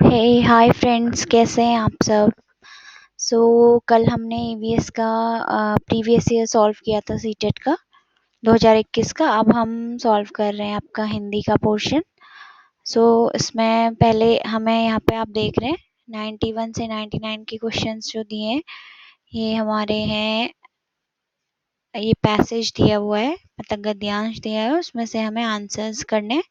हे hi friends, कैसे हैं आप सब। कल हमने ईवीएस का प्रीवियस ईयर सॉल्व किया था सीटेट का 2021 का। अब हम सॉल्व कर रहे हैं आपका हिंदी का पोर्शन। इसमें पहले हमें यहाँ पे आप देख रहे हैं 91 से 99 के क्वेश्चंस जो दिए हैं, ये हमारे हैं। ये पैसेज दिया हुआ है, मतलब गद्यांश दिया है, उसमें से हमें आंसर्स करने हैं।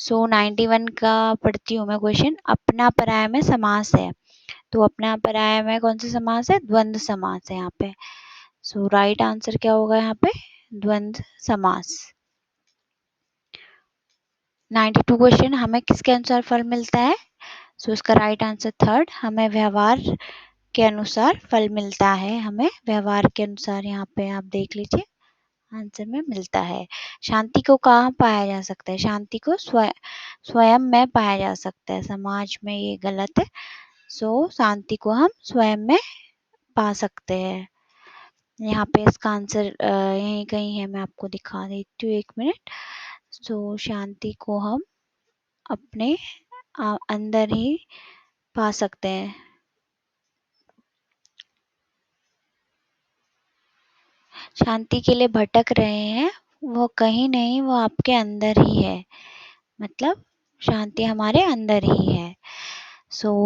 91 का पढ़ती हूँ मैं क्वेश्चन। अपना पराया में समास है, तो अपना पराया में कौन सा समास है? द्वंद्व समास है यहाँ पे। राइट आंसर क्या होगा यहाँ पे? द्वंद्व समास। 92 क्वेश्चन, हमें किसके अनुसार फल मिलता है? इसका राइट आंसर थर्ड, हमें व्यवहार के अनुसार फल मिलता है। हमें व्यवहार के अनुसार यहाँ पे आप देख लीजिए आंसर में मिलता है। शांति को कहाँ पाया जा सकता है? शांति को स्वयं में पाया जा सकता है, समाज में ये गलत है। शांति को हम स्वयं में पा सकते हैं। यहाँ पे इसका आंसर यहीं कहीं है, मैं आपको दिखा देती हूँ, एक मिनट। शांति को हम अपने अंदर ही पा सकते हैं। शांति के लिए भटक रहे हैं, वो कहीं नहीं, वो आपके अंदर ही है, मतलब शांति हमारे अंदर ही है।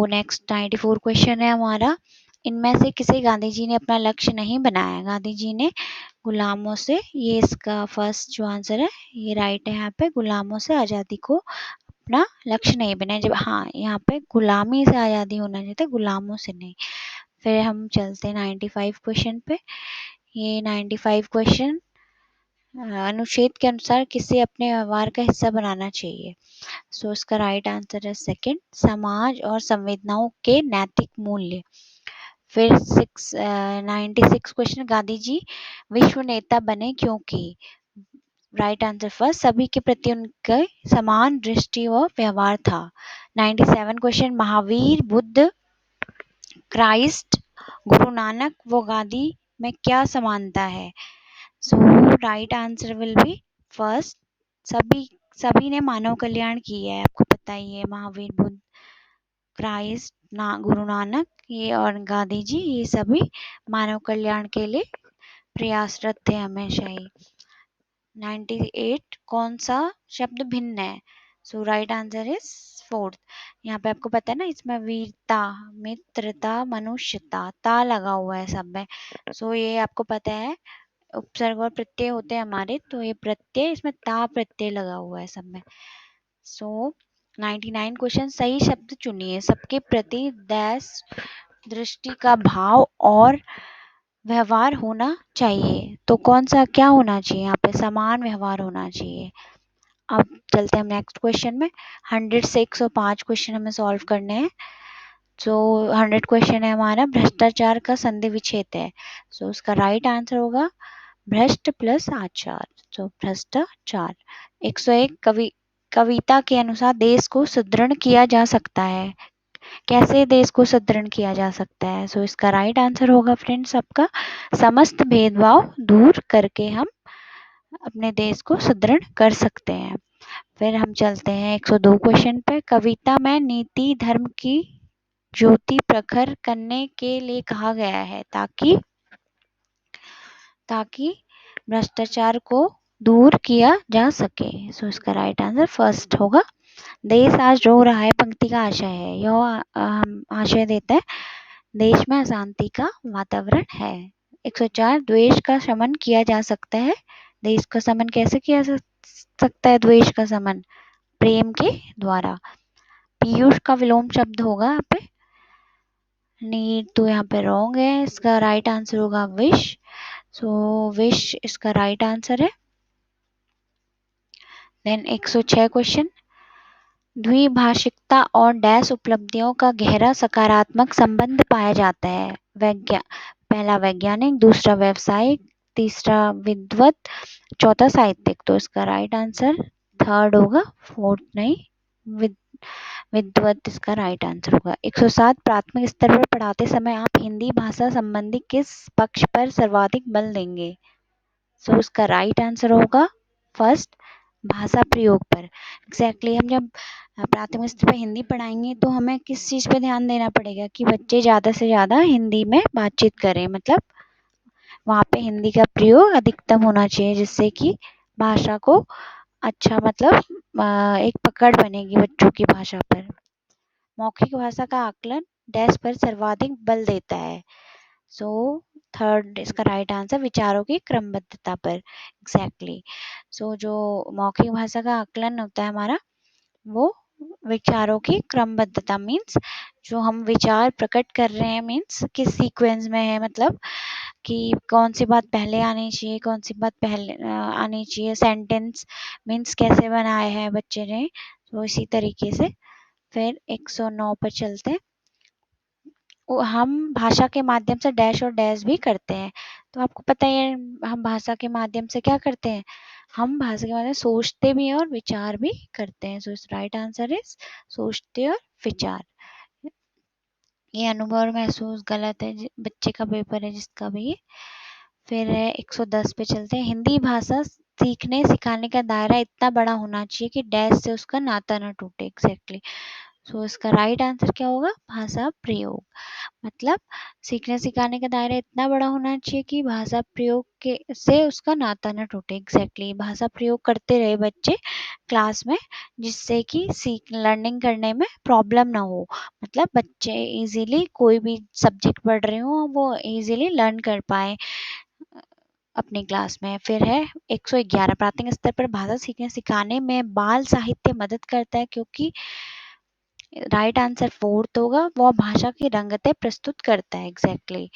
नेक्स्ट 94 क्वेश्चन है हमारा। इनमें से किसे गांधी जी ने अपना लक्ष्य नहीं बनाया? गांधी जी ने गुलामों से, ये इसका फर्स्ट जो आंसर है ये राइट है। यहाँ पे गुलामों से आज़ादी को अपना लक्ष्य नहीं बनाया। जब हाँ, यहाँ पे गुलामी से आज़ादी होना चाहिए था, गुलामों से नहीं। फिर हम चलते हैं 95 क्वेश्चन पे। ये 95 क्वेश्चन, अनुच्छेद के अनुसार किसे अपने व्यवहार का हिस्सा बनाना चाहिए? इसका राइट आंसर है सेकंड, समाज और संवेदनाओं के नैतिक मूल्य। फिर 96 क्वेश्चन, गांधी जी विश्व नेता बने क्योंकि? राइट आंसर फर्स्ट, सभी के प्रति उनके समान दृष्टि व व्यवहार था। 97 क्वेश्चन, महावीर, बुद्ध, क्राइस्ट, गुरु नानक व गांधी में क्या समानता है? Right answer will be first, सभी ने मानव कल्याण किया है, आपको पता ही है। महावीर, बुद्ध, क्राइस्ट, गुरु नानक ये और गांधी जी, ये सभी मानव कल्याण के लिए प्रयासरत थे हमेशा ही। 98, कौन सा शब्द भिन्न है? Right answer is fourth. यहाँ पे आपको पता है ना, इसमें वीरता, मित्रता, मनुष्यता, ता लगा हुआ है सब में। ये आपको पता है, उपसर्ग और प्रत्यय होते हैं हमारे, तो ये प्रत्यय, इसमें ता प्रत्यय लगा हुआ है सब में। 99 क्वेश्चन, सही शब्द चुनिए। सबके प्रति दृष्टि का भाव और व्यवहार होना चाहिए, तो कौन सा क्या होना चाहिए? यहाँ पे समान व्यवहार होना चाहिए। अब चलते हैं नेक्स्ट क्वेश्चन में। 100 से 105 क्वेश्चन हमें सॉल्व करने हैं। 100 क्वेश्चन है हमारा, भ्रष्टाचार का संधि विच्छेद है। उसका राइट आंसर होगा भ्रष्ट प्लस आचार, भ्रष्टाचार। 101, कविता के अनुसार देश को सुदृढ़ किया जा सकता है। कैसे देश को सुदृढ़ किया जा सकता है? इसका राइट आंसर होगा फ्रेंड्स आपका, समस्त भेदभाव दूर करके हम अपने देश को सुदृढ़ कर सकते हैं। फिर हम चलते हैं 102 क्वेश्चन पे। कविता में नीति धर्म की ज्योति प्रखर करने के लिए कहा गया है ताकि भ्रष्टाचार को दूर किया जा सके। इसका राइट आंसर फर्स्ट होगा, देश आज रो रहा है पंक्ति का आशय है। यह आशय देता है देश में अशांति का वातावरण है। 104, द्वेष का शमन किया जा सकता है। देश का शमन कैसे किया जा सकता है? द्वेष का शमन प्रेम के द्वारा। पीयूष का विलोम शब्द होगा यहाँ पे नीड, तो यहाँ पे रॉन्ग है। इसका राइट आंसर होगा विश। विश इसका राइट आंसर है। देन 106 क्वेश्चन, द्विभाषिकता और डैश उपलब्धियों का गहरा सकारात्मक संबंध पाया जाता है। पहला वैज्ञानिक, दूसरा व्यावसायिक, तीसरा विद्वत, चौथा साहित्यिक। तो इसका राइट आंसर थर्ड होगा, फोर्थ नहीं, विद्वत इसका राइट आंसर होगा। 107, प्राथमिक स्तर पर पढ़ाते समय आप हिंदी भाषा संबंधी किस पक्ष पर सर्वाधिक बल देंगे? इसका राइट आंसर होगा फर्स्ट, भाषा प्रयोग पर। एग्जैक्टली हम जब प्राथमिक स्तर पर हिंदी पढ़ाएंगे तो हमें किस चीज़ पे ध्यान देना पड़ेगा कि बच्चे ज़्यादा से ज़्यादा हिंदी में बातचीत करें, मतलब वहाँ पे हिंदी का प्रयोग अधिकतम होना चाहिए, जिससे कि भाषा को अच्छा मतलब एक पकड़ बनेगी बच्चों की भाषा पर। मौखिक भाषा का आकलन डैश पर सर्वाधिक बल देता है। सो थर्ड इसका राइट आंसर विचारों की क्रमबद्धता पर। एग्जैक्टली सो जो मौखिक भाषा का आकलन होता है हमारा, वो विचारों की क्रमबद्धता मीन्स जो हम विचार प्रकट कर रहे हैं मीन्स किस सीक्वेंस में है, मतलब कि कौन सी बात पहले आनी चाहिए, कौन सी बात पहले आनी चाहिए, सेंटेंस मीन्स कैसे बनाए हैं बच्चे ने। तो इसी तरीके से फिर 109 पर चलते हैं। हम भाषा के माध्यम से डैश और डैश भी करते हैं। तो आपको पता ही है हम भाषा के माध्यम से क्या करते हैं, हम भाषा के माध्यम से सोचते भी हैं और विचार भी करते हैं। सो इस राइट आंसर इज सोचते और विचार। ये अनुभव और महसूस गलत है, बच्चे का पेपर है जिसका भी। फिर है 110 पे चलते हैं। हिंदी भाषा सीखने सिखाने का दायरा इतना बड़ा होना चाहिए कि डैश से उसका नाता न टूटे। एग्जैक्टली सो इसका राइट आंसर क्या होगा, भाषा प्रयोग। मतलब सीखने सिखाने का दायरा इतना बड़ा होना चाहिए कि भाषा प्रयोग के से उसका नाता न टूटे। एग्जैक्टली भाषा प्रयोग करते रहे बच्चे क्लास में, जिससे कि सीख लर्निंग करने में प्रॉब्लम ना हो, मतलब बच्चे इजीली कोई भी सब्जेक्ट पढ़ रहे हो वो इजीली लर्न कर पाए अपनी क्लास में। फिर है 111 प्राथमिक स्तर पर भाषा सीखने सिखाने में बाल साहित्य मदद करता है, क्योंकि राइट आंसर फोर्थ होगा, वो भाषा की रंगतें प्रस्तुत करता है। एग्जैक्टली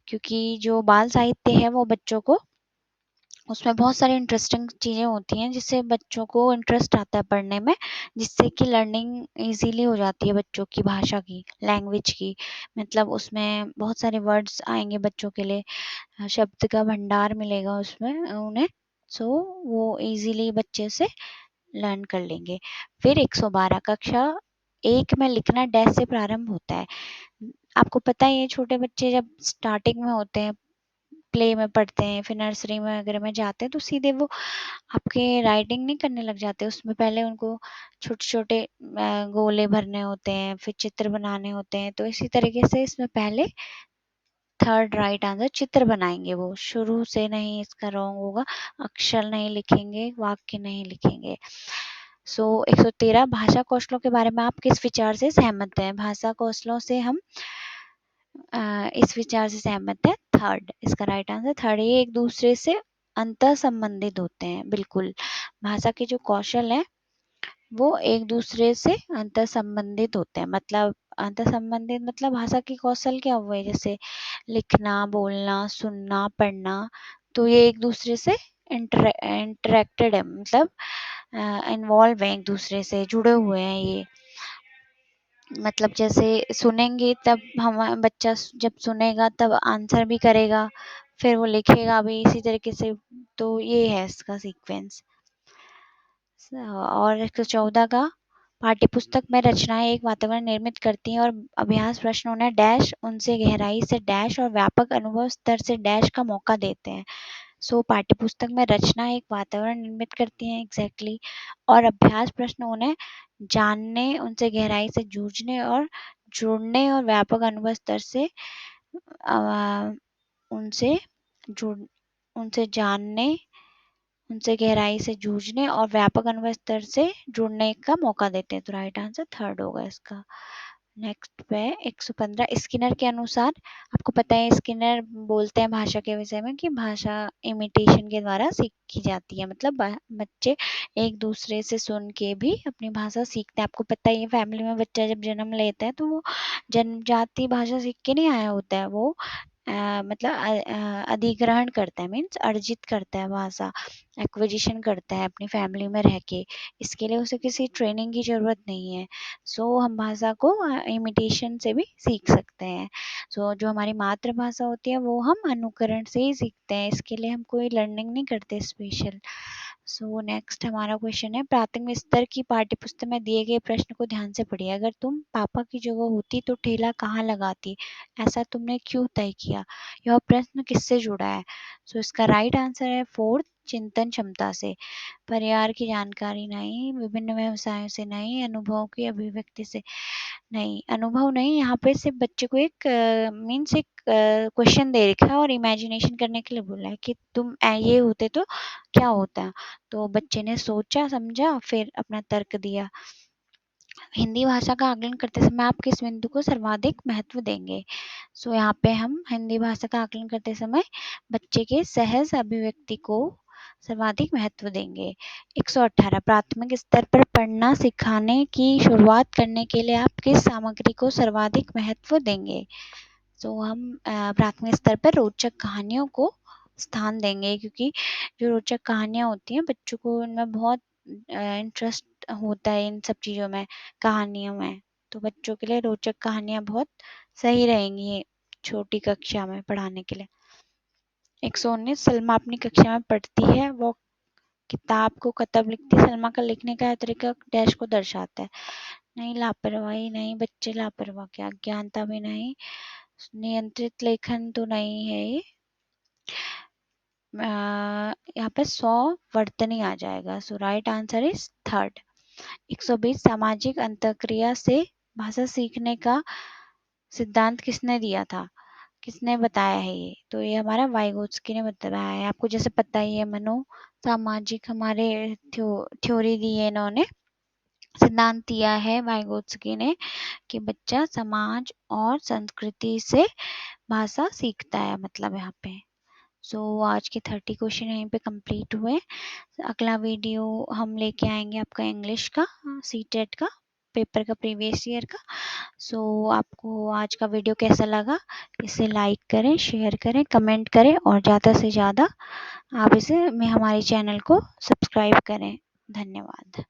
क्योंकि जो बाल साहित्य है वो बच्चों को उसमें बहुत सारी इंटरेस्टिंग चीज़ें होती हैं जिससे बच्चों को इंटरेस्ट आता है पढ़ने में, जिससे कि लर्निंग इजीली हो जाती है बच्चों की भाषा की, लैंग्वेज की। मतलब उसमें बहुत सारे वर्ड्स आएंगे बच्चों के लिए, शब्द का भंडार मिलेगा उसमें उन्हें। सो वो इजीली बच्चे से लर्न कर लेंगे। फिर 112 कक्षा एक में लिखना डैश से प्रारंभ होता है। आपको पता ही है छोटे बच्चे जब स्टार्टिंग में होते हैं, प्ले में पढ़ते हैं, फिर नर्सरी में वगैरह में जाते हैं, तो सीधे वो आपके राइटिंग नहीं करने लग जाते। उसमें पहले उनको छोटे छोटे गोले भरने होते हैं, फिर चित्र बनाने होते हैं। तो इसी तरीके से इसमें पहले थर्ड राइट आंसर चित्र बनाएंगे, वो शुरू से नहीं, इसका रॉन्ग होगा। अक्षर नहीं लिखेंगे, वाक्य नहीं लिखेंगे। सो 113 भाषा कौशलों के बारे में आप किस विचार से सहमत हैं। भाषा कौशलों से हम इस विचार से सहमत है। थर्ड इसका राइट आंसर थर्ड, ये एक दूसरे से अंतर संबंधित होते हैं। बिल्कुल भाषा के जो कौशल है वो एक दूसरे से अंतर संबंधित होते हैं। मतलब अंतर संबंधित मतलब भाषा के कौशल क्या हुए, जैसे लिखना, बोलना, सुनना, पढ़ना, तो ये एक दूसरे से इंटरेक्टेड है, मतलब इन्वॉल्व है, एक दूसरे से जुड़े हुए हैं ये। मतलब जैसे सुनेंगे तब हम बच्चा जब सुनेगा तब आंसर भी करेगा, फिर वो लिखेगा भी इसी तरीके से। तो ये है इसका सीक्वेंस। और 114 का पाठ्यपुस्तक में रचनाएं एक वातावरण निर्मित करती हैं और अभ्यास प्रश्न उन्हें डैश उनसे गहराई से डैश और व्यापक अनुभव स्तर से डैश का मौका देते हैं। सो पाठ्यपुस्तक में रचना एक वातावरण निर्मित करती हैं। एग्जैक्टली और अभ्यास प्रश्न उन्हें जानने, उनसे गहराई से जूझने और जुड़ने और व्यापक अनुभव स्तर से उनसे जुड़ उनसे जानने, उनसे गहराई से जूझने और व्यापक अनुभव स्तर से जुड़ने का मौका देते हैं। तो राइट आंसर थर्ड होगा इसका। नेक्स्ट पे 115 स्किनर के अनुसार, आपको पता है स्किनर बोलते हैं भाषा के विषय में कि भाषा इमिटेशन के द्वारा सीखी जाती है। मतलब बच्चे एक दूसरे से सुन के भी अपनी भाषा सीखते हैं। आपको पता ही है फैमिली में बच्चा जब जन्म लेता है तो वो जन्मजाति भाषा सीख के नहीं आया होता है, वो मतलब अधिग्रहण करता है, मीन्स अर्जित करता है भाषा, एक्विजिशन करता है अपनी फैमिली में रह के। इसके लिए उसे किसी ट्रेनिंग की ज़रूरत नहीं है। सो हम भाषा को इमिटेशन से भी सीख सकते हैं। सो जो हमारी मातृभाषा होती है वो हम अनुकरण से ही सीखते हैं, इसके लिए हम कोई लर्निंग नहीं करते स्पेशल। सो नेक्स्ट हमारा क्वेश्चन है, प्राथमिक स्तर की पाठ्यपुस्तक में दिए गए प्रश्न को ध्यान से पढ़िए। अगर तुम पापा की जगह होती तो ठेला कहाँ लगाती, ऐसा तुमने क्यों तय किया, यह प्रश्न किससे जुड़ा है। सो इसका राइट आंसर है फोर्थ, चिंतन क्षमता से, परिवार की जानकारी नहीं, विभिन्न व्यवसायों से नहीं, अनुभव की अभिव्यक्ति से नहीं। अनुभव नहीं, यहाँ पे सिर्फ बच्चे को एक मीन्स एक क्वेश्चन दे रखा है और इमेजिनेशन करने के लिए बोला है कि तुम ये होते तो क्या होता। तो बच्चे ने सोचा समझा फिर अपना तर्क दिया। हिंदी भाषा का आकलन करते समय आप किस बिंदु को सर्वाधिक महत्व देंगे? सो यहाँ पे हम हिंदी भाषा का आकलन करते समय बच्चे के सहज अभिव्यक्ति को सर्वाधिक महत्व देंगे। 118 प्राथमिक स्तर पर पढ़ना सिखाने की शुरुआत करने के लिए आप किस सामग्री को सर्वाधिक महत्व देंगे? तो हम प्राथमिक स्तर पर रोचक कहानियों को स्थान देंगे, क्योंकि जो रोचक कहानियाँ होती हैं बच्चों को उनमें बहुत इंटरेस्ट होता है इन सब चीज़ों में, कहानियों में। तो बच्चों के लिए रोचक कहानियाँ बहुत सही रहेंगी छोटी कक्षा में पढ़ाने के लिए। 119 सलमा अपनी कक्षा में पढ़ती है, वो किताब को कतब लिखती है। सलमा का लिखने का तरीका डैश को दर्शाता है। नहीं, लापरवाही नहीं, बच्चे लापरवाह क्या, अज्ञानता भी नहीं, नियंत्रित लेखन तो नहीं है ये। यहाँ पे 100 वर्तनी आ जाएगा। सो राइट आंसर इज थर्ड। 120 सामाजिक अंतःक्रिया से भाषा सीखने का सिद्धांत किसने दिया था, किसने बताया है ये? तो ये हमारा वाइगोत्स्की ने बताया है। आपको जैसे पता ही है, मनो सामाजिक हमारे थ्योरी दी है इन्होंने, सिद्धांत दिया है वाइगोत्स्की ने कि बच्चा समाज और संस्कृति से भाषा सीखता है, मतलब यहाँ पे। सो आज के 30 क्वेश्चन यहीं पे कंप्लीट हुए। अगला वीडियो हम लेके आएंगे आपका इंग्लिश का, सीटेट का पेपर का, प्रीवियस ईयर का। सो आपको आज का वीडियो कैसा लगा, इसे लाइक करें, शेयर करें, कमेंट करें और ज़्यादा से ज़्यादा आप इसे हमारे चैनल को सब्सक्राइब करें। धन्यवाद।